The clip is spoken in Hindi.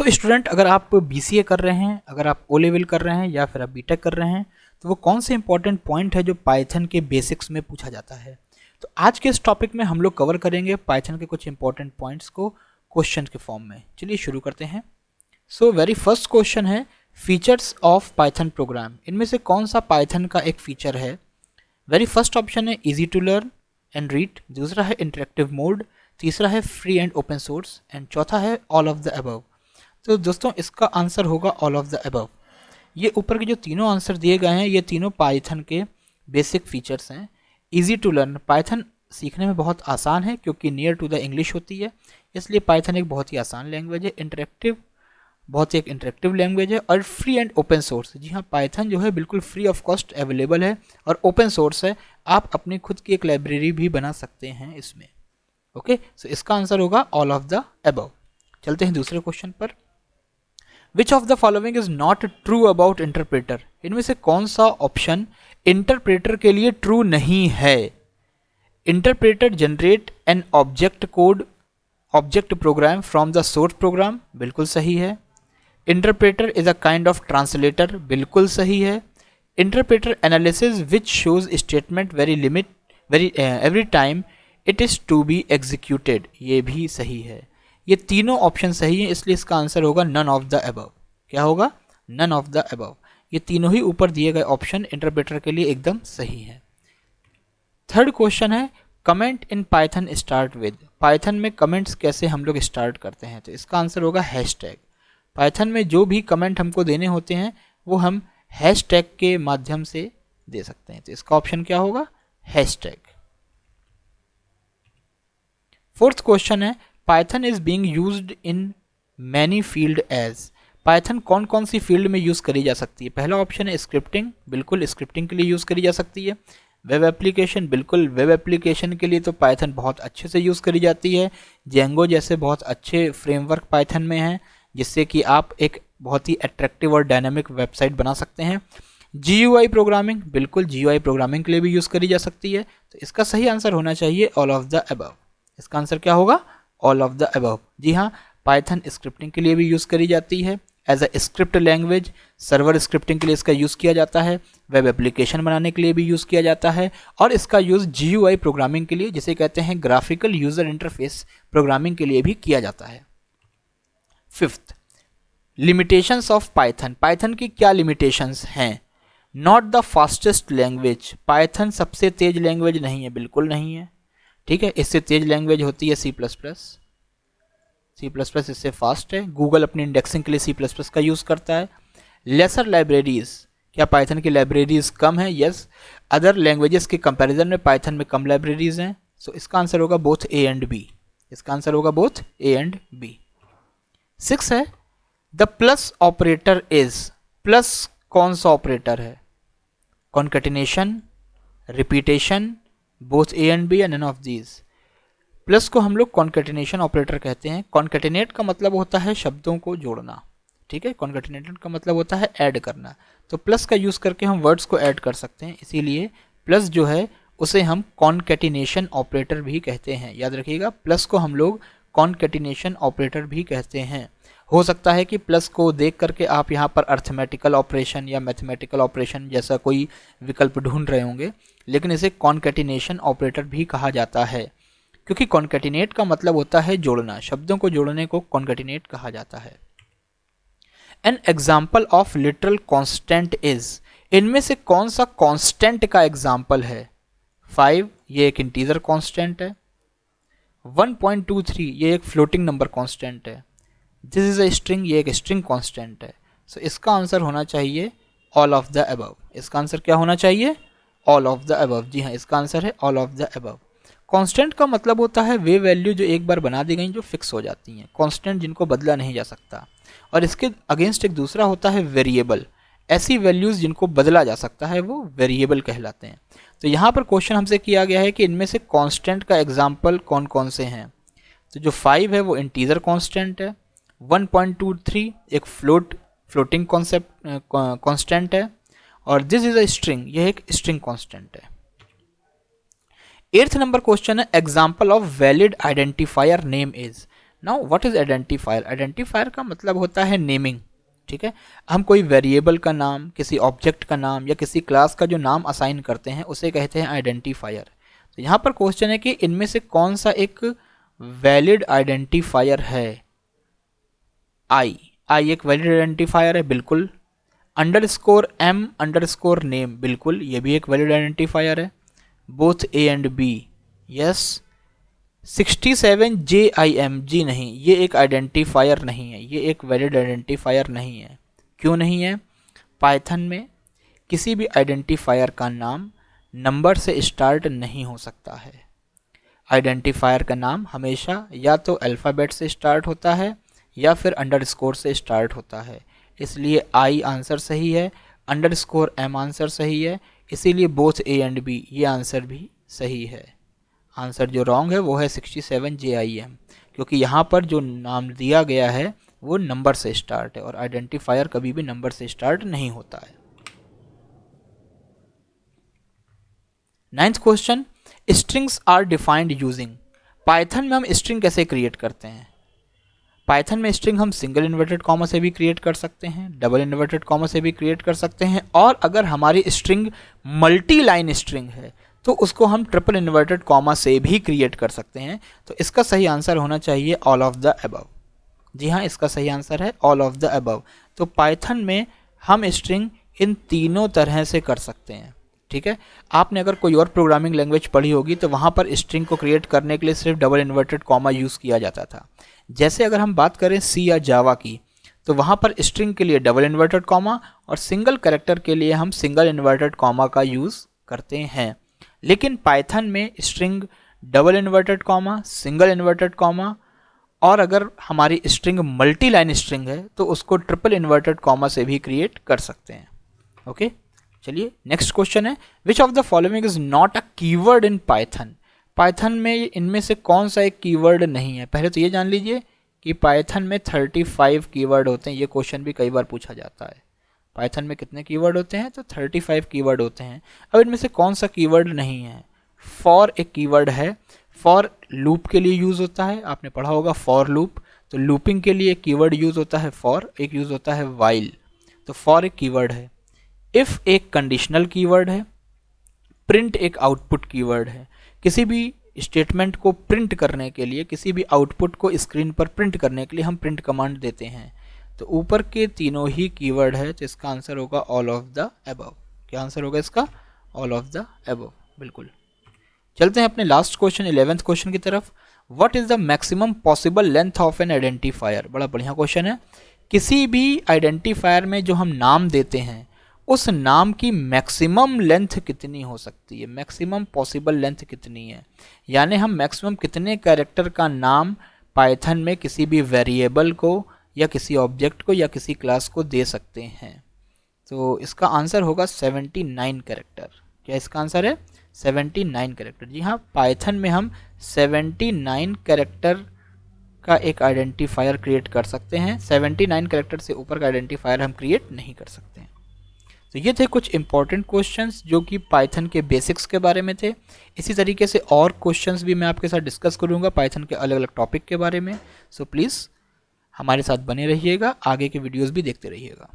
सो स्टूडेंट, अगर आप BCA कर रहे हैं, अगर आप O लेवल कर रहे हैं या फिर आप बीटेक कर रहे हैं, तो वो कौन से इंपॉर्टेंट पॉइंट है जो पाइथन के बेसिक्स में पूछा जाता है। तो आज के इस टॉपिक में हम लोग कवर करेंगे पाइथन के कुछ इंपॉर्टेंट पॉइंट्स को क्वेश्चन के फॉर्म में। चलिए शुरू करते हैं। सो वेरी फर्स्ट क्वेश्चन है फीचर्स ऑफ पाइथन प्रोग्राम। इनमें से कौन सा पाइथन का एक फीचर है। वेरी फर्स्ट ऑप्शन है easy to learn and read, दूसरा है इंटरेक्टिव मोड, तीसरा है free and open source and चौथा है ऑल ऑफ द अबव। तो दोस्तों इसका आंसर होगा ऑल ऑफ द अबव। ये ऊपर के जो तीनों आंसर दिए गए हैं ये तीनों पाइथन के बेसिक फीचर्स हैं। इजी टू लर्न, पाइथन सीखने में बहुत आसान है क्योंकि नियर टू द इंग्लिश होती है, इसलिए पाइथन एक बहुत ही आसान लैंग्वेज है। इंटरेक्टिव, बहुत ही एक इंटरेक्टिव लैंग्वेज है। और फ्री एंड ओपन सोर्स, जी हाँ, पाइथन जो है बिल्कुल फ्री ऑफ कॉस्ट अवेलेबल है और ओपन सोर्स है। आप अपनी खुद की एक लाइब्रेरी भी बना सकते हैं इसमें। ओके, सो इसका आंसर होगा ऑल ऑफ द अबव। चलते हैं दूसरे क्वेश्चन पर। Which of the following is not true about interpreter. इनमें से कौन सा ऑप्शन इंटरप्रेटर के लिए ट्रू नहीं है। Interpreter generate an object code object program from the source program, बिल्कुल सही है। Interpreter is a kind of translator, बिल्कुल सही है। Interpreter analysis which shows statement every time it is to be executed, ये भी सही है। ये तीनों ऑप्शन सही है, इसलिए इसका आंसर होगा नन ऑफ द अबव। क्या होगा? None of the above. ये तीनों ही ऊपर दिए गए ऑप्शन इंटरप्रेटर के लिए एकदम सही है। थर्ड क्वेश्चन है comment in Python start with. Python में कमेंट्स कैसे हम लोग स्टार्ट करते हैं, तो इसका आंसर होगा हैशटैग। पाइथन में जो भी कमेंट हमको देने होते हैं वो हम हैशटैग के माध्यम से दे सकते हैं, तो इसका ऑप्शन क्या होगा? हैशटैग। फोर्थ क्वेश्चन है Python is being used in many field as. Python कौन कौन सी फील्ड में यूज़ करी जा सकती है। पहला ऑप्शन है स्क्रिप्टिंग, बिल्कुल स्क्रिप्टिंग के लिए यूज़ करी जा सकती है। वेब एप्लीकेशन, बिल्कुल वेब एप्लीकेशन के लिए तो पाइथन बहुत अच्छे से यूज़ करी जाती है। जेंगो जैसे बहुत अच्छे फ्रेमवर्क पाइथन में हैं जिससे कि आप एक बहुत ही अट्रैक्टिव और डायनामिक वेबसाइट बना सकते हैं। GUI प्रोग्रामिंग, बिल्कुल GUI प्रोग्रामिंग के लिए भी यूज़ करी जा सकती है। तो इसका सही आंसर होना चाहिए ऑल ऑफ द अबव। इसका आंसर क्या होगा? All of the above. जी हाँ, पाइथन स्क्रिप्टिंग के लिए भी यूज़ करी जाती है as a script language. Server scripting के लिए इसका यूज़ किया जाता है, वेब एप्लीकेशन बनाने के लिए भी यूज़ किया जाता है और इसका यूज़ GUI प्रोग्रामिंग के लिए, जिसे कहते हैं ग्राफिकल यूज़र इंटरफेस प्रोग्रामिंग के लिए भी किया जाता है। Fifth, limitations of Python. Python की क्या लिमिटेशंस हैं? Not the fastest language, Python सबसे तेज लैंग्वेज नहीं है, बिल्कुल नहीं है। ठीक है, इससे तेज लैंग्वेज होती है C++। C++ इससे फास्ट है। गूगल अपनी इंडेक्सिंग के लिए C++ का यूज़ करता है। लेसर लाइब्रेरीज, क्या पाइथन की लाइब्रेरीज कम है? यस, अदर लैंग्वेजेस के कंपैरिजन में पाइथन में कम लाइब्रेरीज हैं। सो इसका आंसर होगा बोथ A एंड B। इसका आंसर होगा बोथ A एंड B। 6 है the plus operator is. Plus कौन सा ऑपरेटर है? Concatenation, repetition, both A and B या नन ऑफ दीज। प्लस को हम लोग कॉन्केटिनेशन ऑपरेटर कहते हैं। कॉन्केटिनेट का मतलब होता है शब्दों को जोड़ना, ठीक है। कॉन्केटिनेटेड का मतलब होता है ऐड करना। तो प्लस का यूज़ करके हम वर्ड्स को ऐड कर सकते हैं, इसीलिए प्लस जो है उसे हम कॉन्केटिनेशन ऑपरेटर भी कहते हैं। याद रखिएगा, प्लस को हम लोग कॉन्केटिनेशन ऑपरेटर भी कहते हैं। हो सकता है कि प्लस को देख करके आप यहाँ पर अर्थमेटिकल ऑपरेशन या मैथमेटिकल ऑपरेशन जैसा कोई विकल्प ढूंढ रहे होंगे, लेकिन इसे कॉन्केटिनेशन ऑपरेटर भी कहा जाता है क्योंकि कॉन्केटिनेट का मतलब होता है जोड़ना। शब्दों को जोड़ने को कॉन्केटिनेट कहा जाता है। An example of literal constant is. इनमें से कौन सा कॉन्स्टेंट का एग्जाम्पल है? 5, ये एक इंटीजर कॉन्स्टेंट है। 1.23, ये एक फ्लोटिंग नंबर कॉन्स्टेंट है। दिस इज अ स्ट्रिंग, ये एक स्ट्रिंग कॉन्स्टेंट है। सो इसका आंसर होना चाहिए ऑल ऑफ द अबव। इसका आंसर क्या होना चाहिए? All of the above. जी हाँ, इसका आंसर है all of the above. Constant का मतलब होता है वे वैल्यू जो एक बार बना दी गई जो फिक्स हो जाती हैं, कांस्टेंट जिनको बदला नहीं जा सकता। और इसके अगेंस्ट एक दूसरा होता है वेरिएबल। ऐसी वैल्यूज़ जिनको बदला जा सकता है वो वेरिएबल कहलाते हैं। तो यहाँ पर क्वेश्चन हमसे किया गया है कि इनमें से कांस्टेंट का एग्जाम्पल कौन कौन से हैं। तो जो 5 है वो इंटीजर कांस्टेंट है। 1.23 एक फ्लोटिंग कांस्टेंट है और दिस इज अ स्ट्रिंग, यह एक स्ट्रिंग कांस्टेंट है। 8th नंबर क्वेश्चन है example of valid identifier name is. Now what is identifier? Identifier का मतलब होता है नेमिंग, ठीक है। हम कोई वेरिएबल का नाम, किसी ऑब्जेक्ट का नाम या किसी क्लास का जो नाम असाइन करते हैं उसे कहते हैं आइडेंटिफायर। तो यहाँ पर क्वेश्चन है कि इनमें से कौन सा एक वैलिड आइडेंटिफायर है? आई एक वैलिड आइडेंटिफायर है, बिल्कुल। _m_name, बिल्कुल, ये भी एक वैलिड आइडेंटिफायर है। Both A and B, yes. 67 JIM, जी नहीं, ये एक आइडेंटिफायर नहीं है, ये एक वैलिड आइडेंटिफायर नहीं है। क्यों नहीं है? पाइथन में किसी भी आइडेंटिफायर का नाम नंबर से स्टार्ट नहीं हो सकता है। आइडेंटिफायर का नाम हमेशा या तो अल्फ़ाबेट से स्टार्ट होता है या फिर अंडरस्कोर से स्टार्ट होता है। इसलिए आई आंसर सही है, _m आंसर सही है, इसीलिए बोथ ए एंड बी ये आंसर भी सही है। आंसर जो रॉन्ग है वो है 67 JIM, क्योंकि यहाँ पर जो नाम दिया गया है वो नंबर से स्टार्ट है और आइडेंटिफायर कभी भी नंबर से स्टार्ट नहीं होता है। 9th question, strings are defined using. Python में हम स्ट्रिंग कैसे क्रिएट करते हैं? पाइथन में स्ट्रिंग हम सिंगल इन्वर्टेड कॉमा से भी क्रिएट कर सकते हैं, डबल इन्वर्टेड कॉमा से भी क्रिएट कर सकते हैं, और अगर हमारी स्ट्रिंग मल्टी लाइन स्ट्रिंग है तो उसको हम ट्रिपल इन्वर्टेड कॉमा से भी क्रिएट कर सकते हैं। तो इसका सही आंसर होना चाहिए ऑल ऑफ द अबव। जी हाँ, इसका सही आंसर है ऑल ऑफ द अबव। तो पाइथन में हम स्ट्रिंग इन तीनों तरह से कर सकते हैं, ठीक है। आपने अगर कोई और प्रोग्रामिंग लैंग्वेज पढ़ी होगी तो वहाँ पर स्ट्रिंग को क्रिएट करने के लिए सिर्फ डबल इन्वर्टेड कॉमा यूज़ किया जाता था। जैसे अगर हम बात करें सी या जावा की, तो वहाँ पर स्ट्रिंग के लिए डबल इन्वर्टेड कॉमा और सिंगल कैरेक्टर के लिए हम सिंगल इन्वर्टेड कॉमा का यूज़ करते हैं। लेकिन पाइथन में string double inverted comma, single inverted comma, और अगर हमारी स्ट्रिंग मल्टी लाइन स्ट्रिंग है तो उसको ट्रिपल इन्वर्टेड कॉमा से भी क्रिएट कर सकते हैं। ओके, चलिए नेक्स्ट क्वेश्चन है, which of the following is not a keyword in Python. Python में इनमें से कौन सा एक कीवर्ड नहीं है? पहले तो ये जान लीजिए कि पाइथन में 35 कीवर्ड होते हैं। ये क्वेश्चन भी कई बार पूछा जाता है, पाइथन में कितने कीवर्ड होते हैं? तो 35 कीवर्ड होते हैं। अब इनमें से कौन सा कीवर्ड नहीं है? फॉर एक कीवर्ड है, फॉर लूप के लिए यूज़ होता है, आपने पढ़ा होगा फॉर लूप। तो लूपिंग के लिए एक कीवर्ड यूज़ होता है फॉर, एक यूज़ होता है वाइल। तो फॉर एक कीवर्ड है, इफ़ एक कंडीशनल कीवर्ड है, प्रिंट एक आउटपुट कीवर्ड है। किसी भी स्टेटमेंट को प्रिंट करने के लिए, किसी भी आउटपुट को स्क्रीन पर प्रिंट करने के लिए हम प्रिंट कमांड देते हैं। तो ऊपर के तीनों ही कीवर्ड है, तो इसका आंसर होगा ऑल ऑफ द अबव। क्या आंसर होगा इसका? ऑल ऑफ द अबव, बिल्कुल। चलते हैं अपने लास्ट क्वेश्चन 11th क्वेश्चन की तरफ। What is the maximum possible length of N identifier. बड़ा बढ़िया क्वेश्चन है। किसी भी आइडेंटिफायर में जो हम नाम देते हैं उस नाम की मैक्सिमम लेंथ कितनी हो सकती है, मैक्सिमम पॉसिबल लेंथ कितनी है, यानी हम मैक्सिमम कितने कैरेक्टर का नाम पाइथन में किसी भी वेरिएबल को या किसी ऑब्जेक्ट को या किसी क्लास को दे सकते हैं। तो इसका आंसर होगा 79 कैरेक्टर। क्या इसका आंसर है? 79 कैरेक्टर। जी हाँ, पाइथन में हम 79 कैरेक्टर का एक आइडेंटिफायर क्रिएट कर सकते हैं। 79 कैरेक्टर से ऊपर का आइडेंटिफायर हम क्रिएट नहीं कर सकते हैं। तो ये थे कुछ इंपॉर्टेंट क्वेश्चंस जो कि पाइथन के बेसिक्स के बारे में थे। इसी तरीके से और क्वेश्चंस भी मैं आपके साथ डिस्कस करूँगा पाइथन के अलग अलग टॉपिक के बारे में। सो प्लीज़ हमारे साथ बने रहिएगा, आगे के वीडियोज़ भी देखते रहिएगा।